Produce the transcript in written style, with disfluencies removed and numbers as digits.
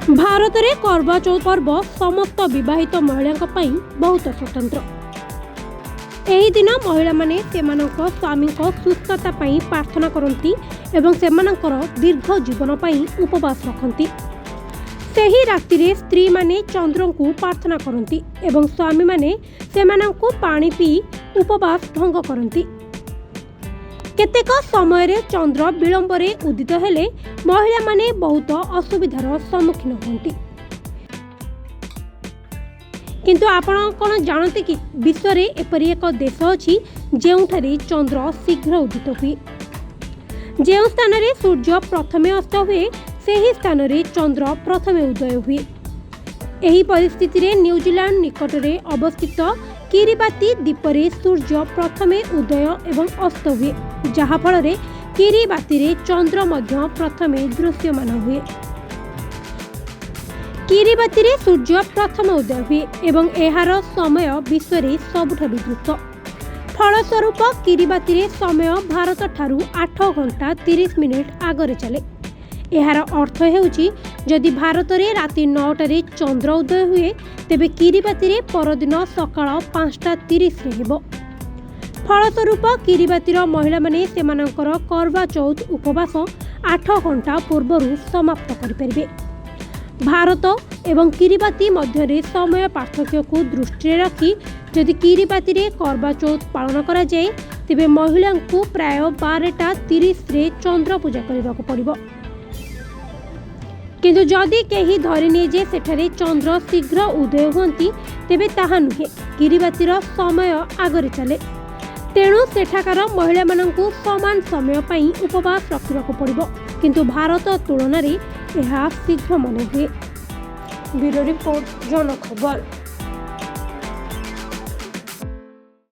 भारत में करवा चौथ पर्व समस्त विवाहित महिला बहुत स्वतंत्र। यही दिन महिला माने सेमानक स्वामी सुस्थता प्रार्थना करती एवं सेमानकर दीर्घ जीवन उपवास रखती। सही राति रे स्त्री माने चंद्र को प्रार्थना करती एवं स्वामी माने सेमानंकु पानी पी उपवास भंग करती। केतेक समय रे चंद्र विलंब रे उदित हेले महिला माने बहुत असुविधार सम्मुखीन होती। किंतु आपण कौन जानते कि विश्व रे एपरि एक देश अछि जेउठारे चंद्र शीघ्र उदित हुए। जेउ स्थान रे सूर्य प्रथमे अस्त हुए सेही स्थान रे चंद्र प्रथमे उदय हुए। एही परिस्थिति रे न्यूजीलैंड निकट रे अवस्थित किरिबाती द्वीप रे सूर्य प्रथमे उदय एवं अस्त हुए, जहा फल रे किरिबाती रे चंद्र मध्य प्रथमे दृश्यमान हुए। किरिबाती रे सूर्य प्रथम उदय हुए एवं एहार समय विश्व रे सबुठारु द्रुत। फलस्वरूप किरिबाती रे समय भारत ठारू 8 घंटा 30 मिनिट आगरे चले। एहार अर्थ हेउची जदि भारत रे राति 9 रे चंद्र उदय हुए तेबे किरिबाती रे परदिन सकाळ 5:30 रे हेबो। फलस्वरूप किरिबातीर महिला माने सेमानकर करवा चौथ उपवास 8 घंटा पूर्वरु समाप्त करि परिबे। भारत एवं किरिबाती मध्य रे समय पार्थक्य को दृष्टि रखी जदि किरिबाती रे करवा चौथ पालन करा जाए तेबे महिला को प्राय 12:30 रे चंद्र पूजा करबाको पड़िबो। किंतु जदि केही धरिने जे सेठारे चंद्र शीघ्र उदय हुंती तेबे ताहा नुहे, किरिबातीर समय आगरे चले। तेणु सेठाकार महिला मानंकु समान समय पई उपवास रखिबाको पड़िबो, किंतु भारत तुलन रे एहा शीघ्र मन हुए। ब्यूरो रिपोर्ट, जन खबर।